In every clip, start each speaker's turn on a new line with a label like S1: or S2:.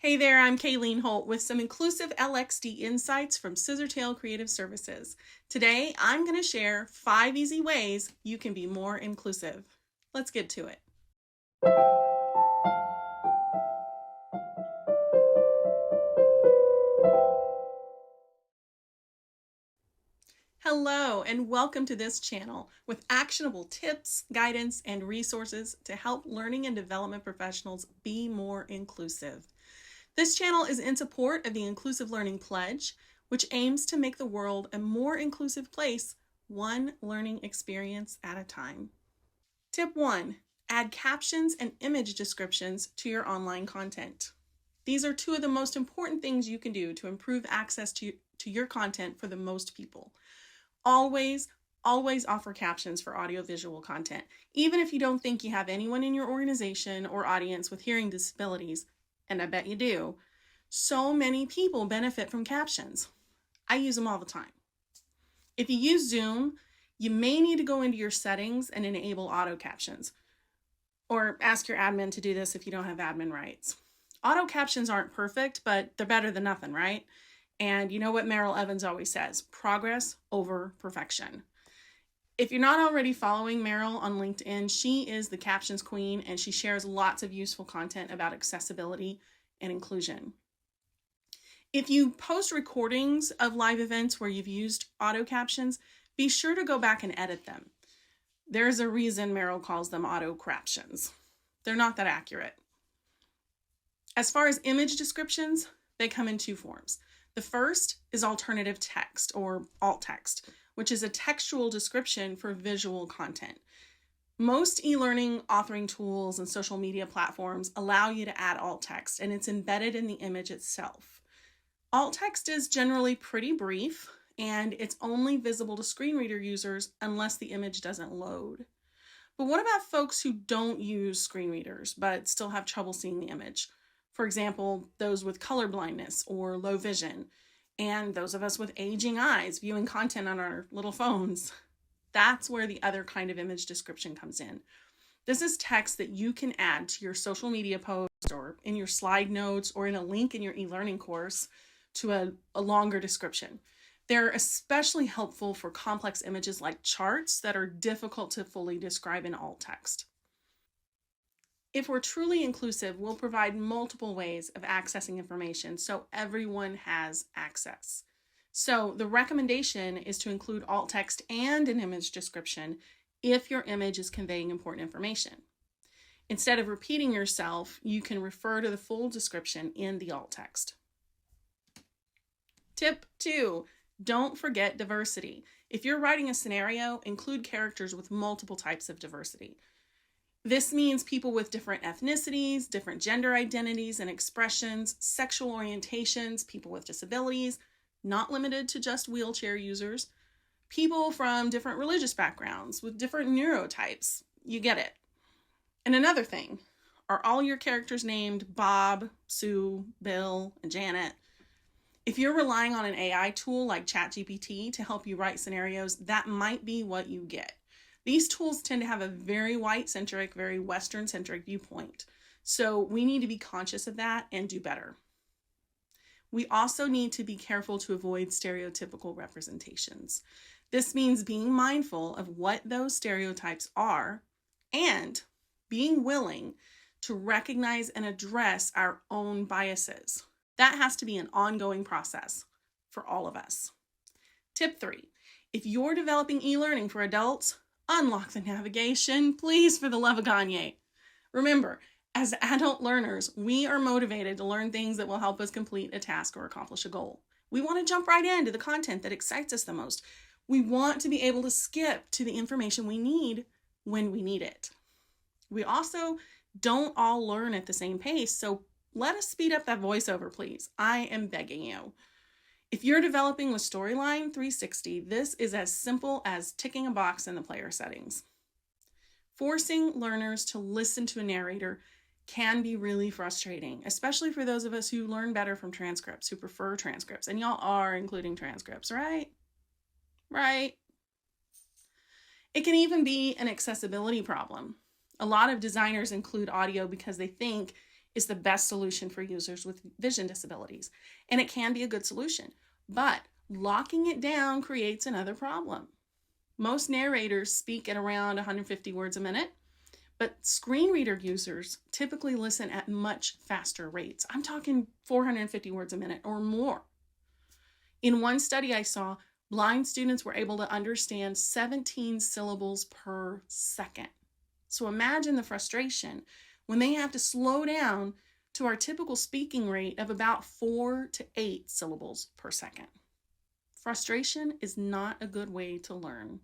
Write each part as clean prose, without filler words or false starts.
S1: Hey there, I'm Kayleen Holt with some inclusive LXD insights from Scissortail Creative Services. Today, I'm going to share 5 easy ways you can be more inclusive. Let's get to it. Hello, and welcome to this channel with actionable tips, guidance, and resources to help learning and development professionals be more inclusive. This channel is in support of the Inclusive Learning Pledge, which aims to make the world a more inclusive place, one learning experience at a time. Tip 1. Add captions and image descriptions to your online content. These are 2 of the most important things you can do to improve access to your content for the most people. Always offer captions for audiovisual content. Even if you don't think you have anyone in your organization or audience with hearing disabilities, and I bet you do, so many people benefit from captions. I use them all the time. If you use Zoom, you may need to go into your settings and enable auto captions, or ask your admin to do this if you don't have admin rights. Auto captions aren't perfect, but they're better than nothing, right? And you know what Meryl Evans always says, progress over perfection. If you're not already following Meryl on LinkedIn, she is the captions queen and she shares lots of useful content about accessibility and inclusion. If you post recordings of live events where you've used auto captions, be sure to go back and edit them. There's a reason Meryl calls them auto captions. They're not that accurate. As far as image descriptions, they come in 2 forms. The first is alternative text or alt text, which is a textual description for visual content. Most e-learning authoring tools and social media platforms allow you to add alt text, and it's embedded in the image itself. Alt text is generally pretty brief, and it's only visible to screen reader users unless the image doesn't load. But what about folks who don't use screen readers but still have trouble seeing the image? For example, those with color blindness or low vision, and those of us with aging eyes viewing content on our little phones. That's where the other kind of image description comes in. This is text that you can add to your social media post or in your slide notes or in a link in your e-learning course to a longer description. They're especially helpful for complex images like charts that are difficult to fully describe in alt text. If we're truly inclusive, we'll provide multiple ways of accessing information so everyone has access. So the recommendation is to include alt text and an image description if your image is conveying important information. Instead of repeating yourself, you can refer to the full description in the alt text. Tip 2, don't forget diversity. If you're writing a scenario, include characters with multiple types of diversity. This means people with different ethnicities, different gender identities and expressions, sexual orientations, people with disabilities, not limited to just wheelchair users, people from different religious backgrounds with different neurotypes. You get it. And another thing, are all your characters named Bob, Sue, Bill, and Janet? If you're relying on an AI tool like ChatGPT to help you write scenarios, that might be what you get. These tools tend to have a very white-centric, very Western-centric viewpoint. So we need to be conscious of that and do better. We also need to be careful to avoid stereotypical representations. This means being mindful of what those stereotypes are and being willing to recognize and address our own biases. That has to be an ongoing process for all of us. Tip 3, if you're developing e-learning for adults, unlock the navigation, please, for the love of Gagne. Remember, as adult learners, we are motivated to learn things that will help us complete a task or accomplish a goal. We want to jump right into the content that excites us the most. We want to be able to skip to the information we need when we need it. We also don't all learn at the same pace, so let us speed up that voiceover, please. I am begging you. If you're developing with Storyline 360, this is as simple as ticking a box in the player settings. Forcing learners to listen to a narrator can be really frustrating, especially for those of us who learn better from transcripts, who prefer transcripts. And y'all are including transcripts, right? Right. It can even be an accessibility problem. A lot of designers include audio because they think is the best solution for users with vision disabilities. And it can be a good solution, but locking it down creates another problem. Most narrators speak at around 150 words a minute, but screen reader users typically listen at much faster rates. I'm talking 450 words a minute or more. In one study I saw, blind students were able to understand 17 syllables per second. So imagine the frustration when they have to slow down to our typical speaking rate of about 4 to 8 syllables per second. Frustration is not a good way to learn.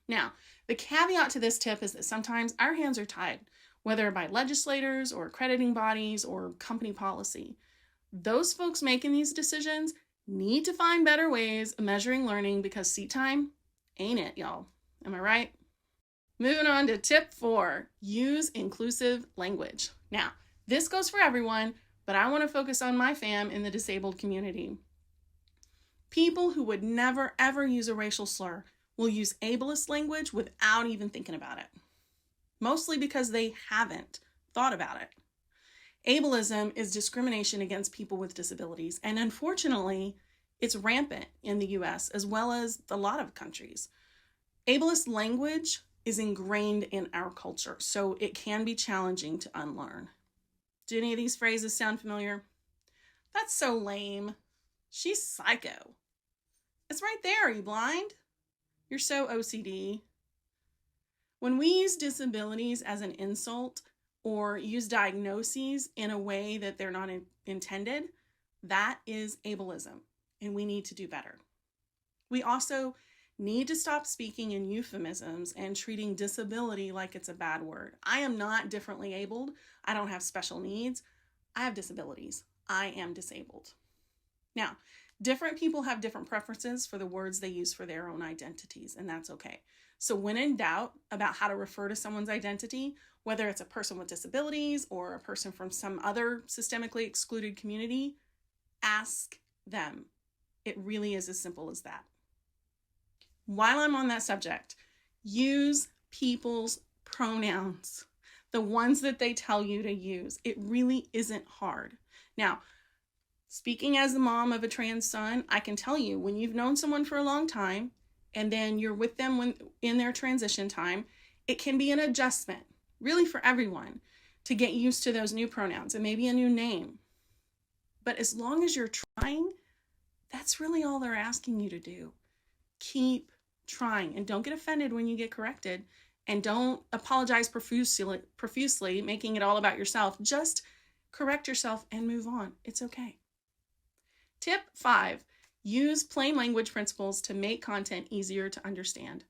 S1: Now, the caveat to this tip is that sometimes our hands are tied, whether by legislators or accrediting bodies or company policy. Those folks making these decisions need to find better ways of measuring learning because seat time ain't it, y'all. Am I right? Moving on to tip 4, use inclusive language. Now, this goes for everyone, but I want to focus on my fam in the disabled community. People who would never ever use a racial slur will use ableist language without even thinking about it, mostly because they haven't thought about it. Ableism is discrimination against people with disabilities, and unfortunately, it's rampant in the US as well as a lot of countries. Ableist language is ingrained in our culture, so it can be challenging to unlearn. Do any of these phrases sound familiar? That's so lame. She's psycho. It's right there. Are you blind? You're so OCD. When we use disabilities as an insult or use diagnoses in a way that they're not intended, that is ableism, and we need to do better. We also need to stop speaking in euphemisms and treating disability like it's a bad word. I am not differently abled. I don't have special needs. I have disabilities. I am disabled. Now, different people have different preferences for the words they use for their own identities, and that's okay. So when in doubt about how to refer to someone's identity, whether it's a person with disabilities or a person from some other systemically excluded community, ask them. It really is as simple as that. While I'm on that subject, use people's pronouns, the ones that they tell you to use. It really isn't hard. Now, speaking as the mom of a trans son, I can tell you when you've known someone for a long time and then you're with them when in their transition time, it can be an adjustment, really for everyone, to get used to those new pronouns and maybe a new name. But as long as you're trying, that's really all they're asking you to do. Keep trying and don't get offended when you get corrected, and don't apologize profusely, making it all about yourself. Just correct yourself and move on. It's okay. Tip 5, use plain language principles to make content easier to understand.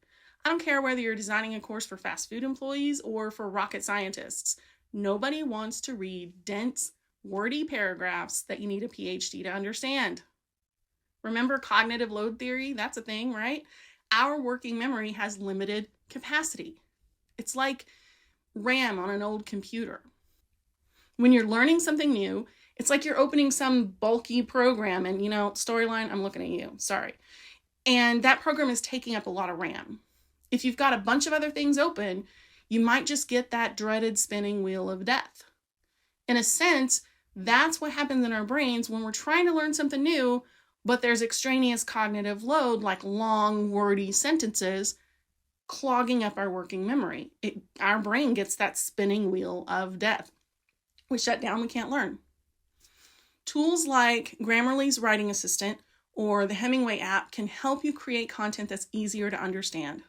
S1: I don't care whether you're designing a course for fast food employees or for rocket scientists. Nobody wants to read dense, wordy paragraphs that you need a PhD to understand. Remember cognitive load theory? That's a thing, right? Our working memory has limited capacity. It's like RAM on an old computer. When you're learning something new, it's like you're opening some bulky program and, storyline, I'm looking at you, sorry. And that program is taking up a lot of RAM. If you've got a bunch of other things open, you might just get that dreaded spinning wheel of death. In a sense, that's what happens in our brains when we're trying to learn something new, but there's extraneous cognitive load like long, wordy sentences clogging up our working memory. Our brain gets that spinning wheel of death. We shut down, we can't learn. Tools like Grammarly's Writing Assistant or the Hemingway app can help you create content that's easier to understand.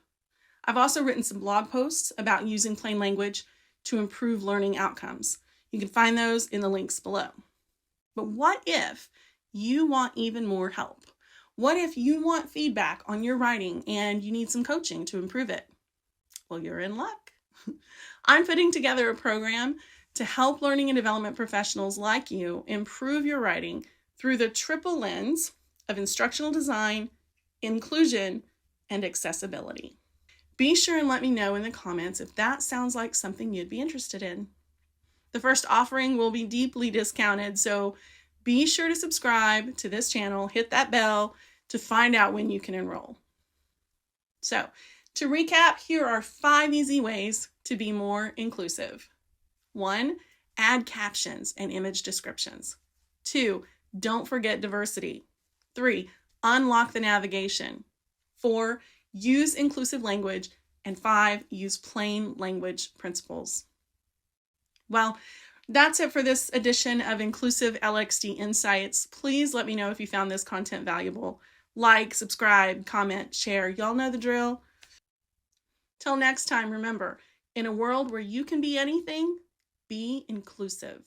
S1: I've also written some blog posts about using plain language to improve learning outcomes. You can find those in the links below. But what if you want even more help? What if you want feedback on your writing and you need some coaching to improve it? Well, you're in luck. I'm putting together a program to help learning and development professionals like you improve your writing through the triple lens of instructional design, inclusion, and accessibility. Be sure and let me know in the comments if that sounds like something you'd be interested in. The first offering will be deeply discounted, so be sure to subscribe to this channel, hit that bell to find out when you can enroll. So, to recap, here are 5 easy ways to be more inclusive. 1, Add captions and image descriptions. 2, don't forget diversity. 3, unlock the navigation. 4, use inclusive language. And 5, use plain language principles. Well, that's it for this edition of Inclusive LXD Insights. Please let me know if you found this content valuable. Like, subscribe, comment, share. Y'all know the drill. Till next time, remember, in a world where you can be anything, be inclusive.